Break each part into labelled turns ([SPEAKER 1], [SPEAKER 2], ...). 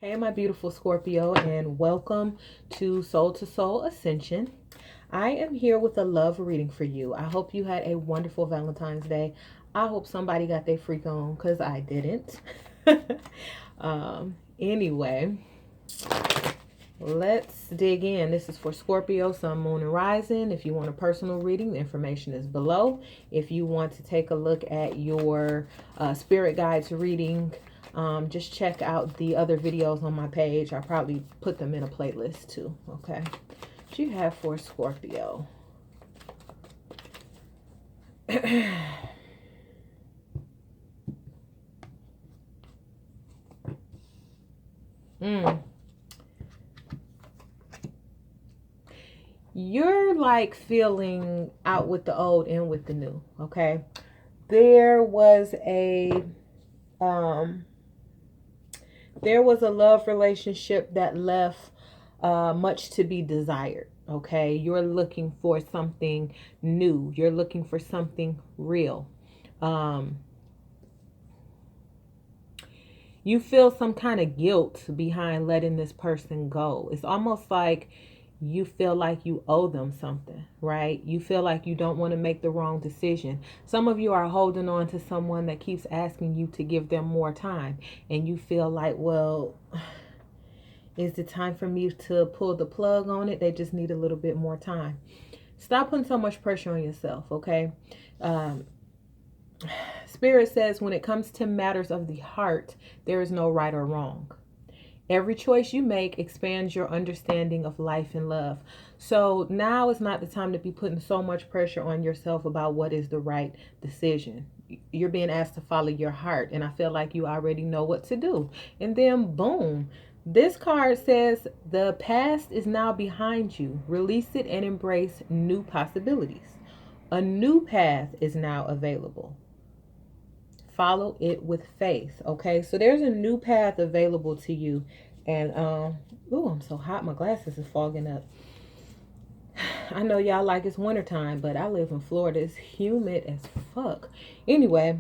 [SPEAKER 1] Hey, my beautiful Scorpio, and welcome to Soul Ascension. I am here with a love reading for you. I hope you had a wonderful Valentine's Day. I hope somebody got their freak on because I didn't. Anyway, let's dig in. This is for Scorpio, Sun, Moon, and Rising. If you want a personal reading, the information is below. If you want to take a look at your spirit guides reading, just check out the other videos on my page. I probably put them in a playlist too. Okay. What you have for Scorpio? You're like feeling out with the old and with the new. Okay. There was a love relationship that left much to be desired. Okay, you're looking for something new. You're looking for something real. You feel some kind of guilt behind letting this person go. It's almost like you feel like you owe them something, right? You feel like you don't want to make the wrong decision. Some of you are holding on to someone that keeps asking you to give them more time, and you feel like, well, is it time for me to pull the plug on it? They just need a little bit more time. Stop putting so much pressure on yourself, okay? Spirit says when it comes to matters of the heart, there is no right or wrong. Every choice you make expands your understanding of life and love. So now is not the time to be putting so much pressure on yourself about what is the right decision. You're being asked to follow your heart, and I feel like you already know what to do. And then boom, this card says the past is now behind you. Release it and embrace new possibilities. A new path is now available. Follow it with faith. Okay, so there's a new path available to you. And oh, I'm so hot, my glasses is fogging up. I know y'all like it's wintertime, but I live in Florida. It's humid as fuck. Anyway,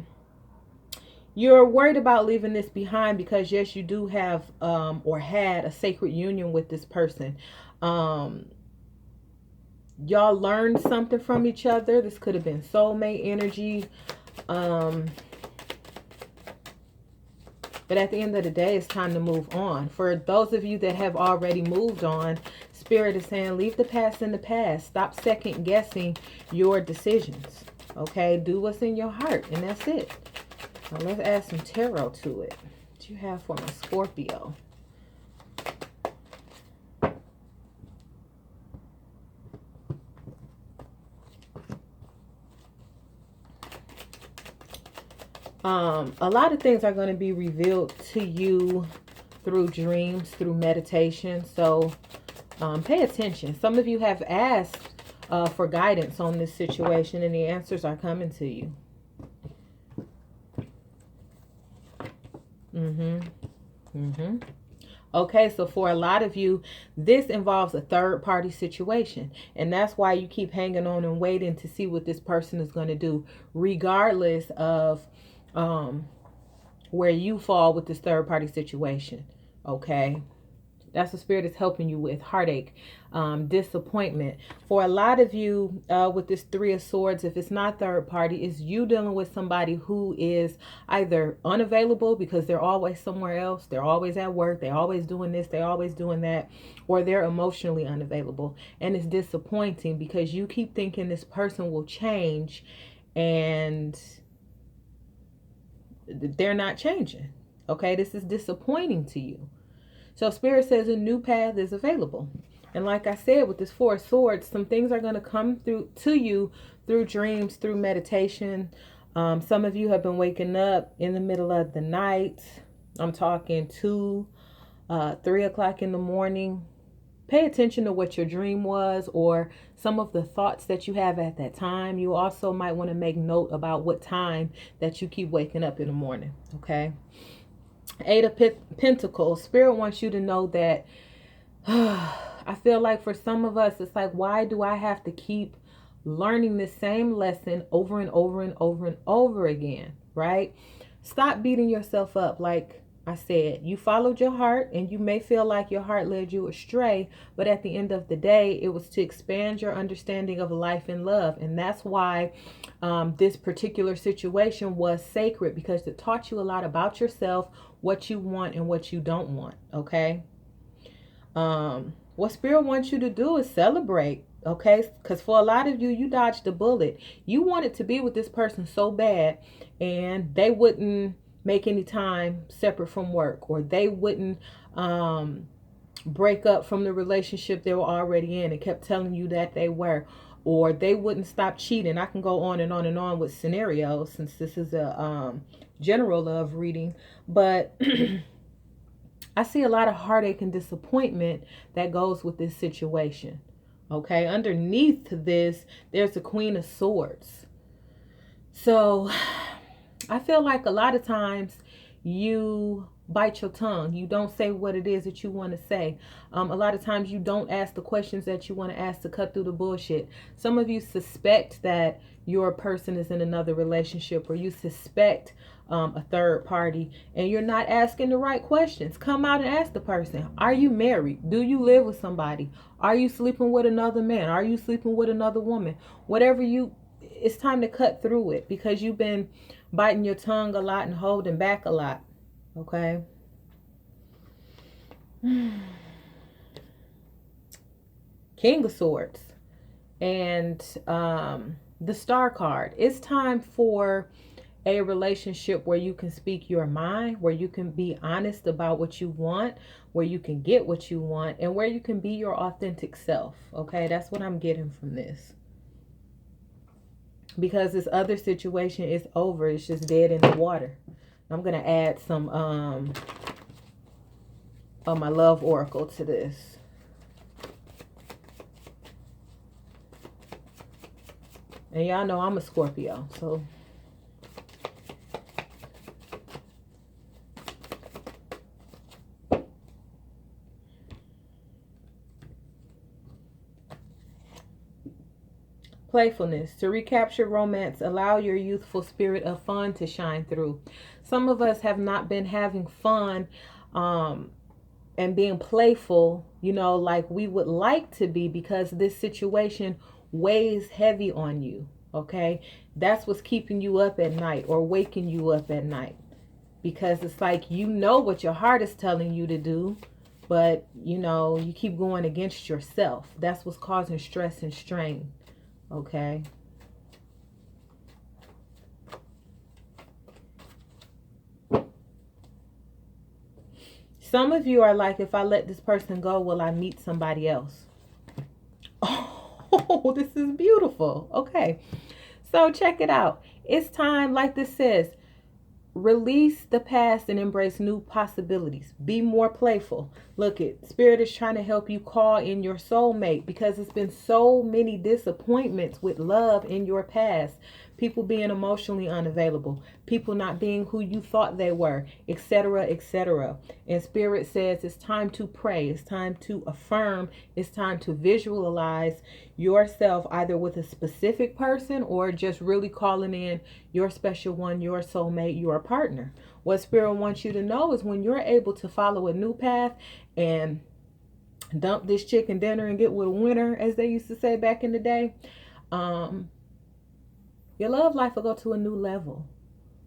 [SPEAKER 1] you're worried about leaving this behind because yes, you do have or had a sacred union with this person. Y'all learned something from each other. This could have been soulmate energy. But at the end of the day, it's time to move on. For those of you that have already moved on, Spirit is saying, leave the past in the past. Stop second guessing your decisions. Okay? Do what's in your heart, and that's it. Now let's add some tarot to it. What you have for my Scorpio? A lot of things are going to be revealed to you through dreams, through meditation. So pay attention. Some of you have asked for guidance on this situation, and the answers are coming to you. Okay, so for a lot of you, this involves a third-party situation. And that's why you keep hanging on and waiting to see what this person is going to do, regardless of where you fall with this third-party situation. Okay? That's what Spirit is helping you with. Heartache, disappointment. For a lot of you, with this Three of Swords, if it's not third party, it's you dealing with somebody who is either unavailable because they're always somewhere else. They're always at work. They're always doing this. They're always doing that. Or they're emotionally unavailable. And it's disappointing because you keep thinking this person will change and they're not changing. Okay, this is disappointing to you. So Spirit says a new path is available. And like I said, with this Four of Swords, some things are going to come through to you through dreams, through meditation. Some of you have been waking up in the middle of the night. I'm talking 2, 3 o'clock in the morning. Pay attention to what your dream was or some of the thoughts that you have at that time. You also might want to make note about what time that you keep waking up in the morning. Okay. 8 of Pentacles. Spirit wants you to know that I feel like for some of us, it's like, why do I have to keep learning the same lesson over and over and over and over again, right? Stop beating yourself up. Like, I said, you followed your heart, and you may feel like your heart led you astray, but at the end of the day, it was to expand your understanding of life and love. And that's why this particular situation was sacred, because it taught you a lot about yourself, what you want and what you don't want. Okay. What Spirit wants you to do is celebrate. Okay. Because for a lot of you, you dodged a bullet. You wanted to be with this person so bad, and they wouldn't make any time separate from work, or they wouldn't break up from the relationship they were already in and kept telling you that they were, or they wouldn't stop cheating. I can go on and on and on with scenarios, since this is a general love reading, but I see a lot of heartache and disappointment that goes with this situation. Okay, underneath this, there's the Queen of Swords. So I feel like a lot of times you bite your tongue. You don't say what it is that you want to say. A lot of times you don't ask the questions that you want to ask to cut through the bullshit. Some of you suspect that your person is in another relationship, or you suspect a third party, and you're not asking the right questions. Come out and ask the person, are you married? Do you live with somebody? Are you sleeping with another man? Are you sleeping with another woman? Whatever you, it's time to cut through it, because you've been biting your tongue a lot and holding back a lot. Okay. King of Swords and the Star card. It's time for a relationship where you can speak your mind, where you can be honest about what you want, where you can get what you want, and where you can be your authentic self. Okay, that's what I'm getting from this. Because this other situation is over. It's just dead in the water. I'm going to add some of my love oracle to this. And y'all know I'm a Scorpio, so playfulness. To recapture romance, allow your youthful spirit of fun to shine through. Some of us have not been having fun and being playful, like we would like to be, because this situation weighs heavy on you. Okay, that's what's keeping you up at night, or waking you up at night, because it's like, what your heart is telling you to do, but you keep going against yourself. That's what's causing stress and strain. Okay. Some of you are like, if I let this person go, will I meet somebody else? Oh, this is beautiful. Okay. So check it out. It's time, like this says, release the past and embrace new possibilities. Be more playful. Look, Spirit is trying to help you call in your soulmate, because it's been so many disappointments with love in your past. People being emotionally unavailable, people not being who you thought they were, etc., etc. And Spirit says it's time to pray. It's time to affirm. It's time to visualize yourself either with a specific person, or just really calling in your special one, your soulmate, your partner. What Spirit wants you to know is, when you're able to follow a new path and dump this chicken dinner and get with a winner, as they used to say back in the day, your love life will go to a new level.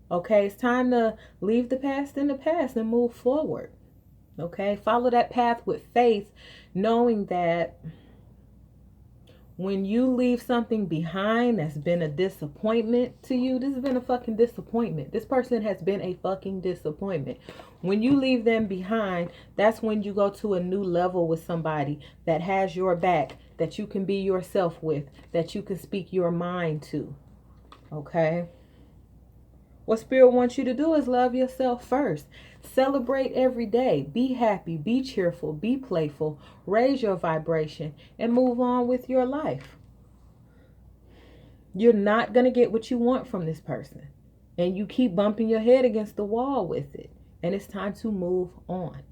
[SPEAKER 1] Okay, it's time to leave the past in the past and move forward. Okay, follow that path with faith, knowing that when you leave something behind that's been a disappointment to you, this has been a fucking disappointment. This person has been a fucking disappointment. When you leave them behind, that's when you go to a new level with somebody that has your back, that you can be yourself with, that you can speak your mind to. Okay? What Spirit wants you to do is love yourself first. Celebrate every day. Be happy. Be cheerful. Be playful. Raise your vibration and move on with your life. You're not going to get what you want from this person, and you keep bumping your head against the wall with it. And it's time to move on.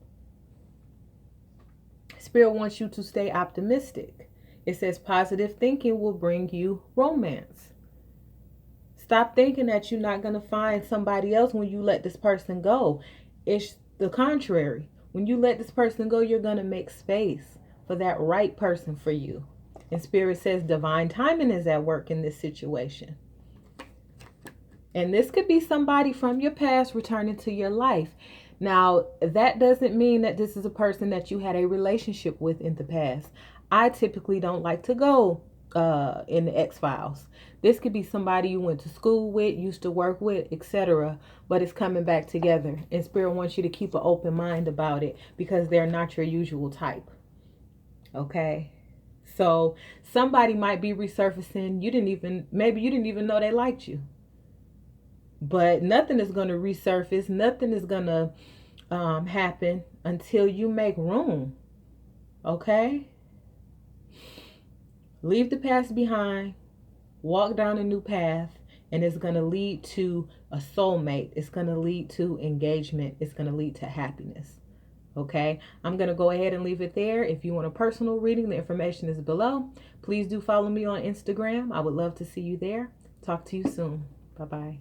[SPEAKER 1] Spirit wants you to stay optimistic. It says positive thinking will bring you romance. Stop thinking that you're not going to find somebody else when you let this person go. It's the contrary. When you let this person go, you're going to make space for that right person for you. And Spirit says divine timing is at work in this situation. And this could be somebody from your past returning to your life. Now, that doesn't mean that this is a person that you had a relationship with in the past. I typically don't like to go in the X-Files. This could be somebody you went to school with, used to work with, etc. But it's coming back together. And Spirit wants you to keep an open mind about it because they're not your usual type. Okay? So somebody might be resurfacing. Maybe you didn't even know they liked you. But nothing is going to resurface. Nothing is going to happen until you make room. Okay? Leave the past behind. Walk down a new path. And it's going to lead to a soulmate. It's going to lead to engagement. It's going to lead to happiness. Okay? I'm going to go ahead and leave it there. If you want a personal reading, the information is below. Please do follow me on Instagram. I would love to see you there. Talk to you soon. Bye-bye.